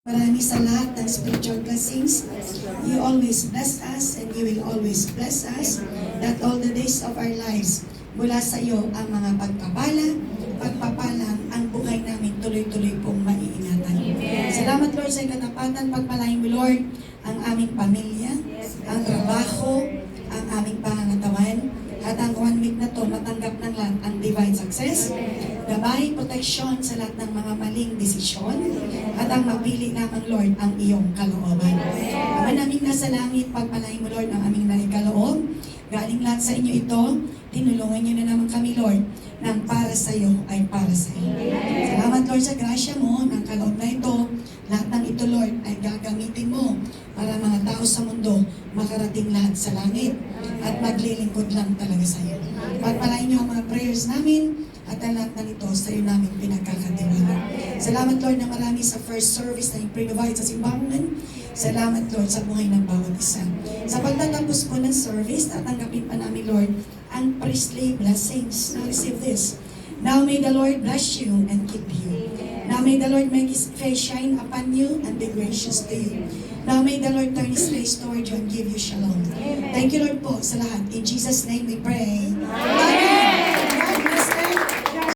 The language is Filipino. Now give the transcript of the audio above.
Marami sa lahat ng spiritual blessings. You always bless us and you will always bless us that all the days of our lives. Mula sa iyo ang mga pagpapalang ang buhay namin tuloy-tuloy pong maiingatan. Salamat Lord sa katapatan, pagpalain mo Lord ang aming pamilya, ang trabaho, ang aming pangangatawan, at ang 1 week na to matanggap ng lahat ang divine success, gabay, protection sa lahat ng mga maling desisyon, at ang mapili lamang Lord ang iyong kalooban. Ama namin nasa langit, pagpalain mo Lord ang aming naikaloob. Galing lahat sa inyo ito, tinulungan niyo na naman kami Lord, nang para sa iyo ay para sa iyo. Salamat Lord sa grasya mo, ng kaloob na ito, lahat ng ito Lord ay gagamitin mo para mga tao sa mundo makarating lahat sa langit at maglilingkod lang talaga sa iyo. Pagpalain niyo ang mga prayers namin at ang lahat ng ito sa iyo namin pinagkakatiwala. Salamat Lord na marami sa first service na i-provide sa simbahan. Salamat Lord sa buhay ng bawat isa. Sa pagtatapos po ng service, tatanggapin pa namin Lord ang priestly blessings. Now receive this. Now may the Lord bless you and keep you. Now may the Lord make His face shine upon you and be gracious to you. Now may the Lord turn His face toward you and give you shalom. Thank you Lord po sa lahat. In Jesus' name we pray. Amen.